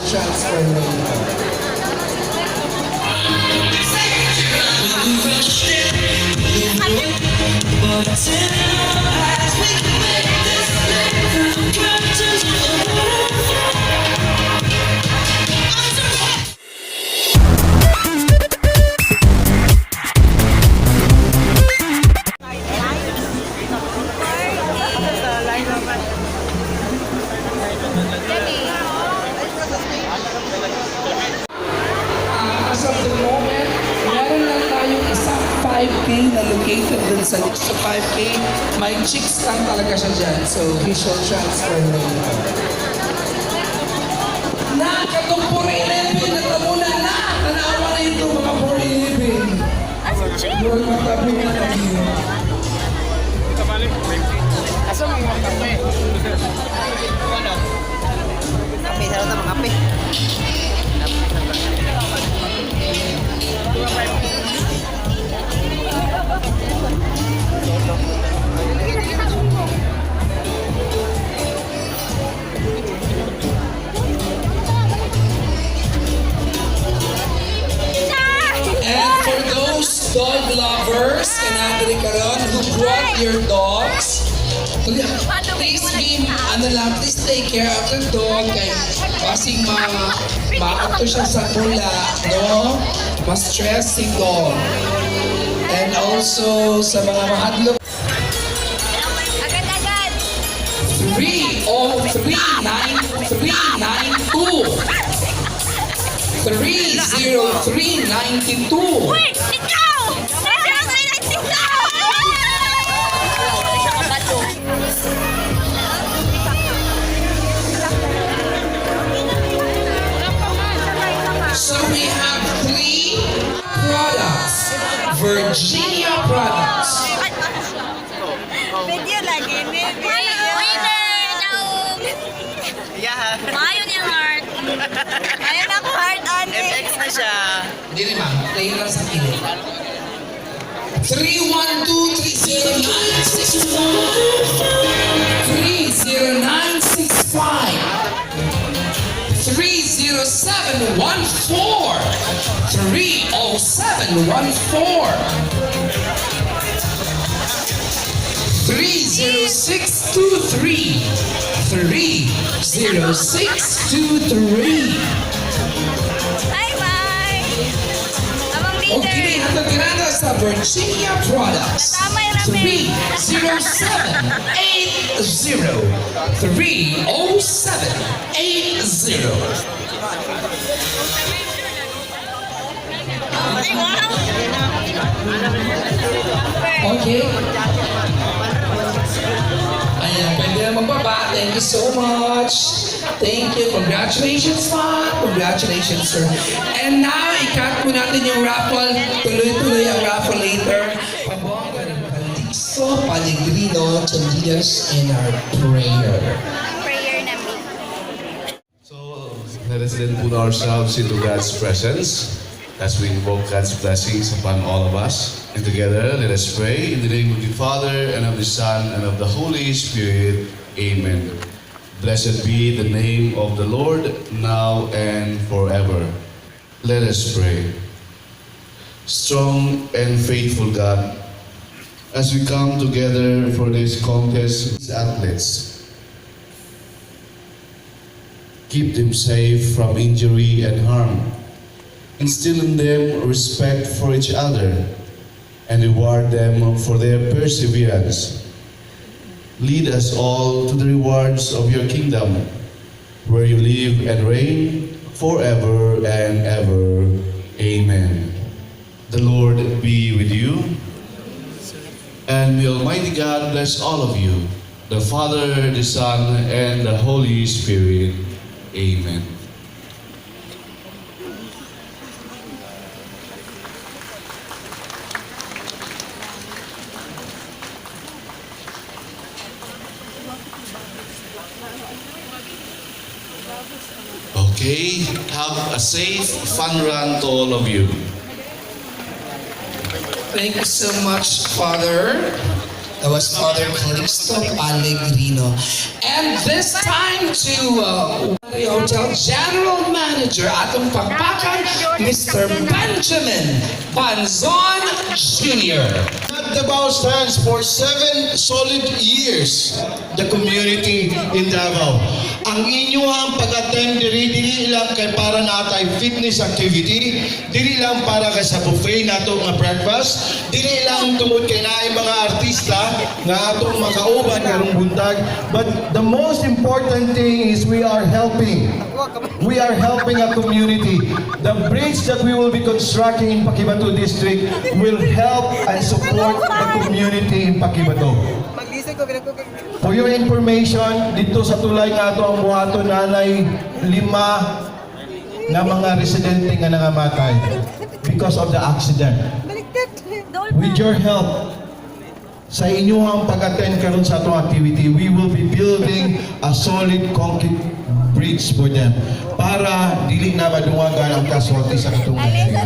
transfer later. As of the moment, meron lang tayong isang 5K na located dun sa 5K. May chicks lang talaga siya dyan. So, we shall transfer later. Na, katong 411, natamuna na! Tanawa na ito, mga 411. Doon matabi na tayo. Asa mo yung kape? Kape, sarap na mga kape. And for those dog lovers and Andre Caron who brought your dogs, please please take care of the dog kay kasing maato siya sa tula, no? Ma-stress si dog. And also sa mga mahadlok. Agad-agad! 30392. Wait! Ikaw! So we have 3 products. Virginia products. Video lagi, winner! Daog! Yeah. Mayo niyang heart. Ayun ako heart, ate. FX na siya. Hindi naman, tayo lang sa kilid. 312-309-6965 307-14 30623 Bye-bye! Abang leader! Okay, hanggang sa Virginia Products. Tama yung ramen. 307-80. 307-80. Ay, wow! Okay. Ayan, pwede na magbaba. Thank you so much. Thank you. Congratulations, Ma. Congratulations, sir. And now, i-cut po natin yung raffle. Tuloy-tuloy ang raffle later. Pabongga ng Calixto Pellegrino to lead us in our prayer. Prayer namin. So, let us then put ourselves into God's presence as we invoke God's blessings upon all of us. And together, let us pray in the name of the Father, and of the Son, and of the Holy Spirit. Amen. Blessed be the name of the Lord, now and forever. Let us pray. Strong and faithful God, as we come together for this contest, these athletes, keep them safe from injury and harm. Instill in them respect for each other and reward them for their perseverance. Lead us all to the rewards of your kingdom, where you live and reign forever and ever. Amen. The Lord be with you. And may Almighty God bless all of you, the Father, the Son, and the Holy Spirit. Amen. Okay, have a safe, fun run to all of you. Thank you so much, Father. That was Father Calixto Pellegrino. And this time to Hotel General Manager atong pagpakan, Mr. Benjamin Banzon Jr. Davao stands for 7 solid years. The community in Davao. Ang inyong pag-attend diri lang kay para natay fitness activity, diri lang para kay sa buffet nato nga breakfast, diri lang tungod kay naay mga artista nga atong makauban karong buntag. But the most important thing is we are helping. We are helping a community. The bridge that we will be constructing in Paquibato District will help and support the community in Paquibato. Maglisod ko, pinagkukik. For your information, dito sa tulay nga ito ang buhaton nanay 5 na mga residente nga nangamatay because of the accident. With your help, sa inyong pag-attend karon sa atong activity, we will be building a solid concrete bridge for them para dili na madungagan ang casualty sa katong area.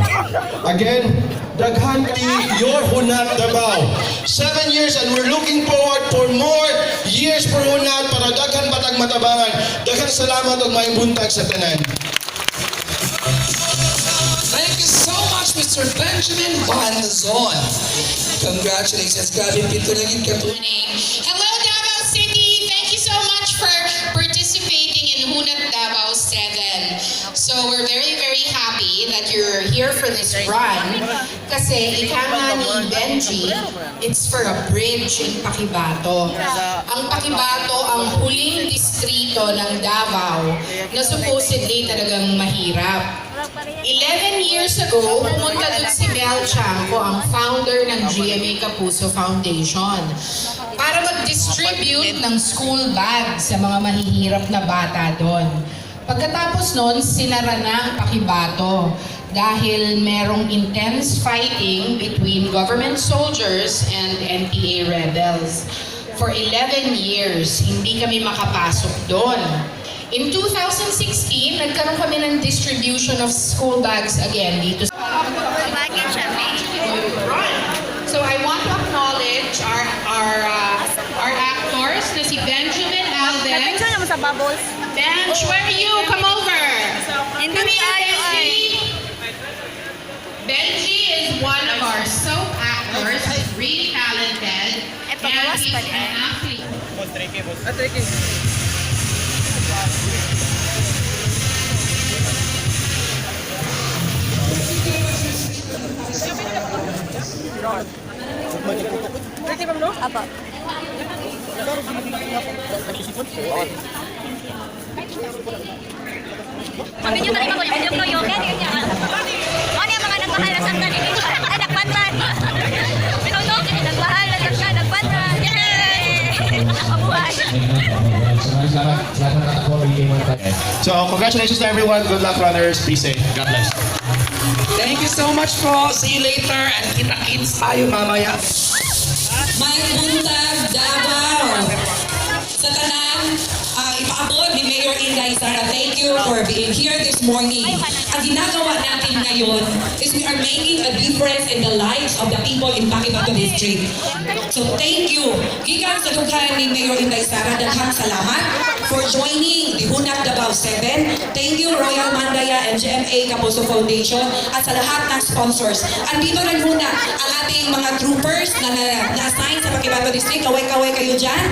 Again, daghan kay your Hunat Davao. 7 years and we're looking forward for more years for Hunat para daghan batag matabangan. Daghan salamat ug maayong buntag sa tanan. Thank you so much, Mr. Benjamin Banzon. Congratulations. Grabe, pito na yun katuloy. Hello, Davao City! Thank you so much for participating in Hunat Davao 7. So we're very, very happy that you're here for this run. Kasi ika nga ni Benji, it's for a bridge in Paquibato. Ang Paquibato ang huling distrito ng Davao na supposedly talagang mahirap. 11 years ago, pumunta doon si Mel Chanco, ang founder ng GMA Kapuso Foundation, para mag-distribute ng school bag sa mga mahihirap na bata doon. Pagkatapos noon, sinara na ang Paquibato dahil merong intense fighting between government soldiers and NPA rebels. For 11 years, hindi kami makapasok doon. In 2016, nagkaroon kami ng distribution of school bags again dito sa So I want to acknowledge our actors na si Benjamin Alden. Napicture naman sa bubbles. Benj, where are you? Come over. Hindi Come here, tayo ay. Benji is one of our soap actors. He's really talented. And he's an athlete. Apa? Sabi niyo tayo mga ulit yung yoga niya. Ano yung mga nagmahalasan na nito? Nagpantan. Pinunok, nagmahalasan na, nagpantan. Yay! Nakabuhay. So, congratulations to everyone. Good luck, runners. Be safe. God bless. Thank you so much po. See you later and kita-kits tayo mamaya. May buntag Davao. Sa tanan, ipaabot ni Mayor Inday Sara, thank you for being here this morning. Ang ginagawa natin ngayon is we are making a difference in the lives of the people in Paquibato District. So thank you. Gikan sa dughan ni Mayor Inday Sara, daghang salamat for joining the Hunat Davao 7. Thank you Royal Mandaya and GMA Kapuso Foundation at sa lahat ng sponsors. Andito rin muna ang ating mga troopers na na-assign sa Paquibato District. Kaway-kaway kayo dyan.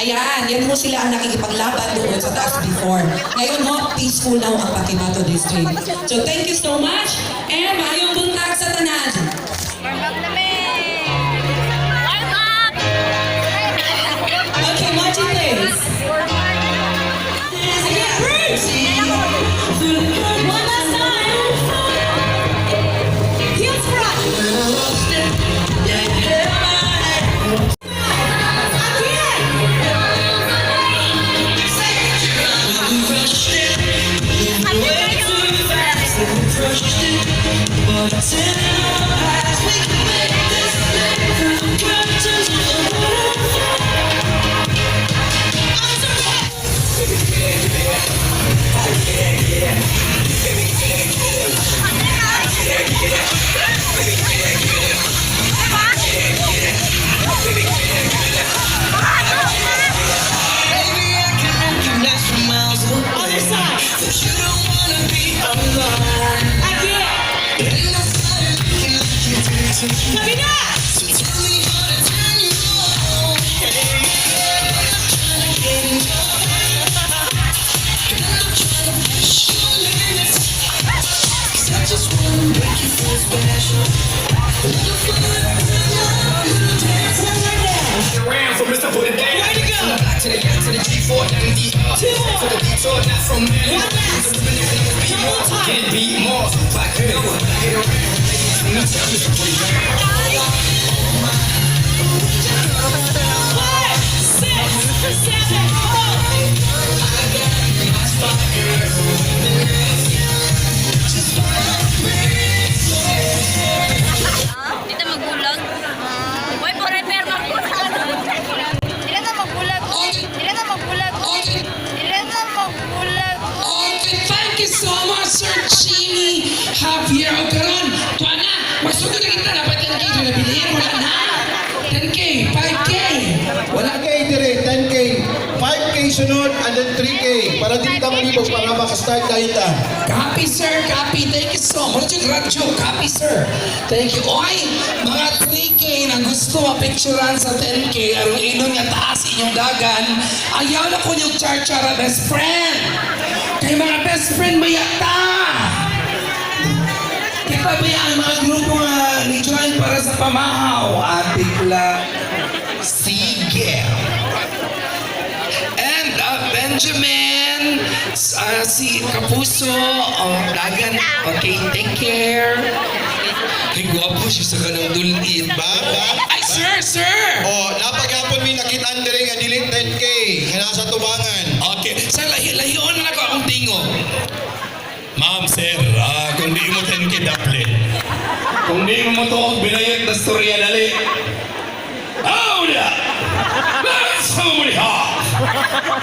Ayan, yan mo sila ang nakikipaglaban doon sa taas before. Ngayon mo, peaceful now ang Paquibato District. So thank you so much and maayong buntag sa tanan. Warm up na me! Warm up! Okay, Mochi please. Again, Bruce! One last time. Heels front. Baby, Kabila! Around for Mr. Put It Down. Way to go. Back to the left to the G4 and the to the detour, not from man. One last. Double time. Can't beat more. Back it over. Get around. No tell Mr. Put It Down. 5, 6, 7, Dito magbulag. Uy, forever magbulag. Ilan na magbulag? Ilan na magbulag? Ilan na magbulag? Okay, thank you so much, Sir Jimmy Javier. O karon, tuwa na. Masugod na kita. Dapat 10K ito na bilihin. Wala na. 10K, 5K. Wala kay dire, 10K. 5K sunod, and then 3K. Para di ka malibog, para makastart tayo ta. Copy, sir. Copy. Thank you so much. Radyo. Copy, sir. Thank you. Oy, mga 3K na gusto mapicturan sa 10K, arong inon nga taas inyong dagan, ayaw na ko yung char-chara best friend. Kay mga best friend mayata. Kita ba ang mga grupo nga ni-join para sa pamahaw? Atikla. Sige. And Benjamin, si Kapuso, Dagan, okay, take care. Ay, guwapo siya sa kanang dulit. Ba? Ay, sir! Oh, napagapon mi nakitaan dire nga dili 10K. Nga nasa tubangan. Okay, sir, lahion na ako akong tingo. Ma'am, sir, kung di mo 10K daple. Kung di mo to binayad na storya dali. Oh, na! Let's homely ha!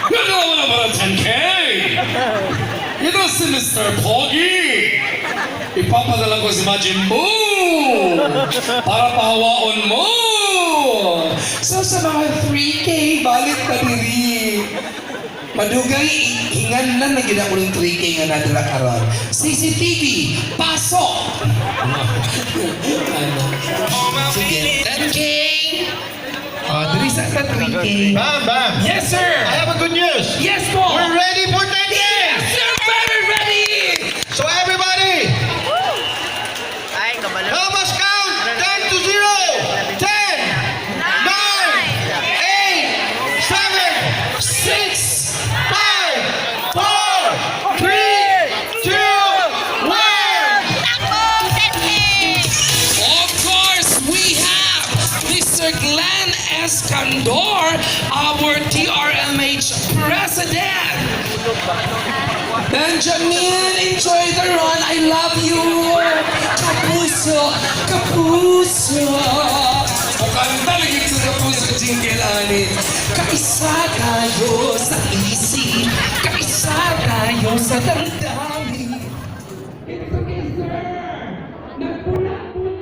Gagawa mo na para 10K! Ito si Mr. Pogi! Ipapadala ko si Majin Buu! Para pahawaon mo! So sa mga 3K, balik na diri. Madugay, hingan lang na ginauling 3K nga nadala karon. CCTV, pasok! Sige, 10K! Diri sa 3K. Bam! Yes, sir! I have a good news. Yes, po! We're ready for 10K! Yes, sir! Very ready! So everybody, Ay, kabalo. help us count 10 to 0. 10, 9, 8, 7, 6, 5, 4, 3, 2, 1. Ako, 10K! Of course, we have Mr. Glenn Escandor, our TRMH president. Benjamin, enjoy the run. I love you. Kapuso, Kapuso. Kanta lagi sa Kapuso jingle ani. Kaisa tayo sa isip, kaisa tayo sa damdamin. It's okay, sir. Nagpula-pula.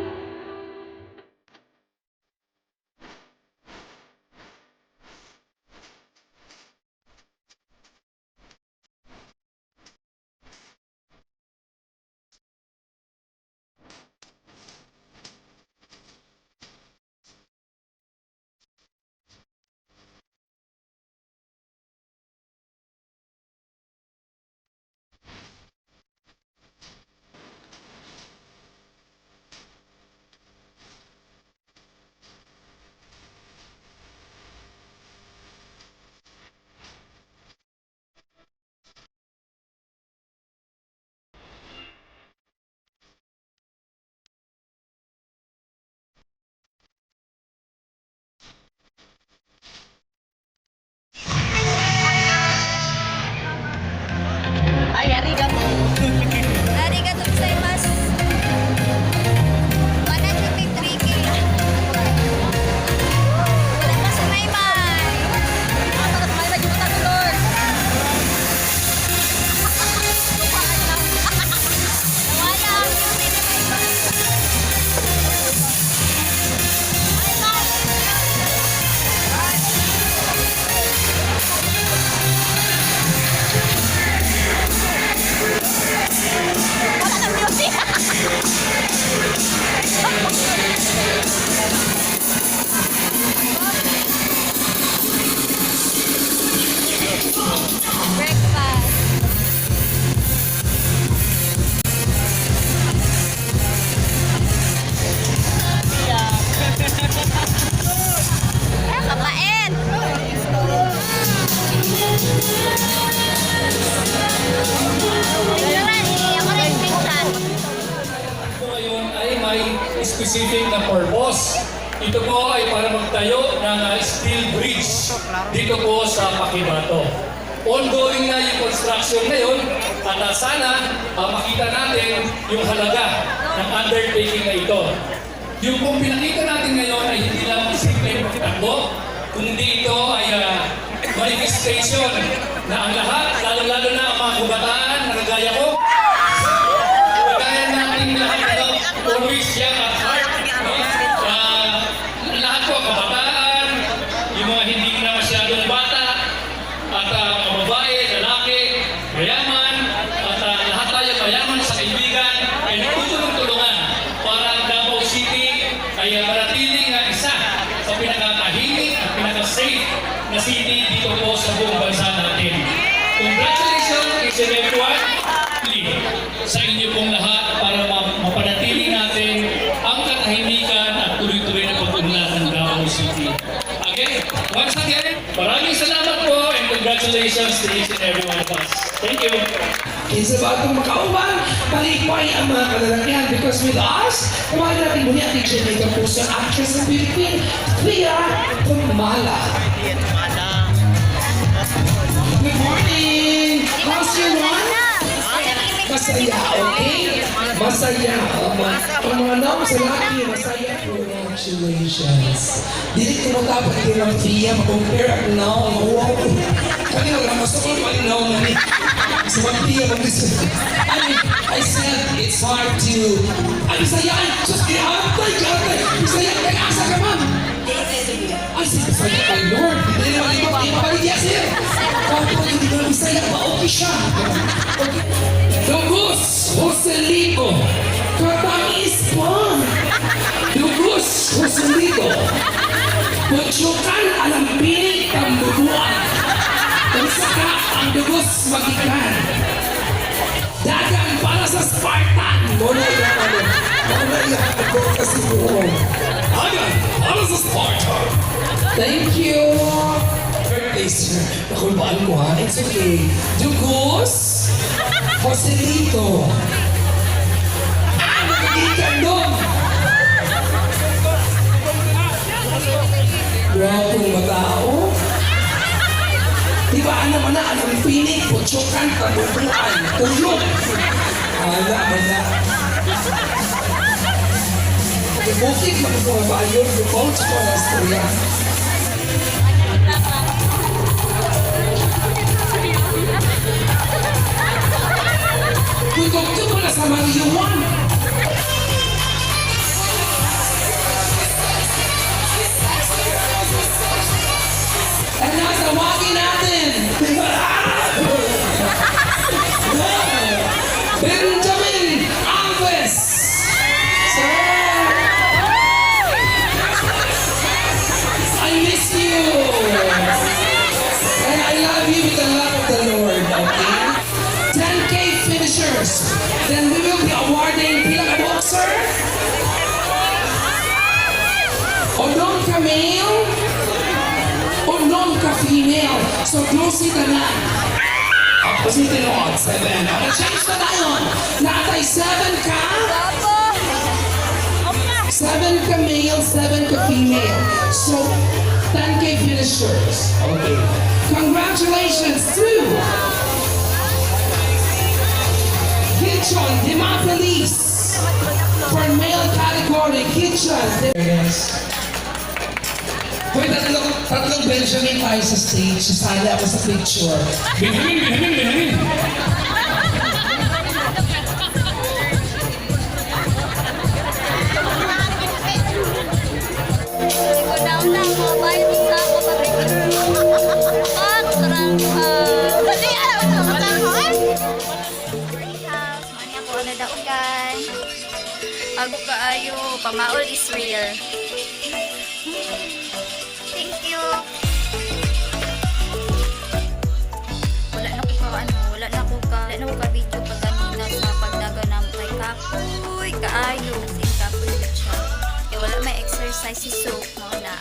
specific na purpose. Ito po ay para magtayo ng steel bridge dito po sa Paquibato. Ongoing na yung construction ngayon at sana makita natin yung halaga ng undertaking na ito. Yung kung pinakita natin ngayon ay hindi lang simple magtakbo, kundi ito ay manifestation na ang lahat, lalo-lalo na ang mga kabataan na kagaya ko, kagaya natin lahat always young at heart. Lahat po, kabataan, yung mga hindi na masyadong bata, at mga babae, lalaki, mayaman, at lahat tayo mayaman sa kaibigan ay nagtutulong-tulungan para ang Davao City ay manatiling na isa sa pinakatahimik at pinaka-safe na city dito po sa buong bansa natin. Congratulations, each and everyone, sa inyo pong lahat para mapanatili natin ang katahimikan at tuloy-tuloy na pag-unlad ng Davao City. Again, once again, maraming salamat po and congratulations to each and every one of us. Thank you. Kinsa ba itong makauban? Palipay ang mga kalalakihan because with us, kumain natin muli ang teacher na ito po sa actress ng Philippine, Clea Pumala. Good morning! How's your one? Masaya, okay? Masaya. Ang mga naman sa laki, masaya. Congratulations. Dili ko matapat din ang Clea, mag-compare ako na ako. Kanina lang, mas ako malinaw na ni. So what Clea mag-listen? I said, it's hard to... Ay, Bisaya! Just get out! Bisaya! Kaya asa ka, ma'am? I said, Bisaya kay Lord. Hindi naman ito, ipapaligya siya. Kapag hindi naman Bisaya, pa-okay siya. Lugos, Joselito, Katamis pa. Lugos, Joselito, Puchukan alam pilit ang duguan. Kung saka ang dugos magikan. Dagan para sa Spartan. Muna yan ako kasi buong. Dagan para sa Spartan. Thank you. Birthday, sir. Nakulbaan ko ha. It's okay. Dugos, Joselito. Magikan doon. Grabe mga tao. Diba naman na ang pinig, putsukan, tabubuan, tulog. Wala. Bukit magpapabayod, bukot ko na istorya. Bukot ko na sa Mariuan. At natawagin natin. Benjamin Alves. Sir. I miss you. And I love you with the love of the Lord, okay? 10K finishers. Then we will be awarding bilang a boxer. Odon ka male. Odon ka female. So close it na. Tapos ito noon, 7. Okay, change na tayo. Natay 7 ka. 7 ka male, 7 ka female. So, 10K finishers. Okay. Congratulations to Kitchen Dimapelis for male category. Kitchen. Yes. Hoy, tatlong Benjamin tayo sa stage. Sasali ako sa picture. Benjamin! Ako kaayo, pamaol is real. Thank you. Wala na ko ka video pag kanina sa pagdaga ng kay kapoy, kaayo, sin kapoy siya. Kaya wala may exercise si soap mo na.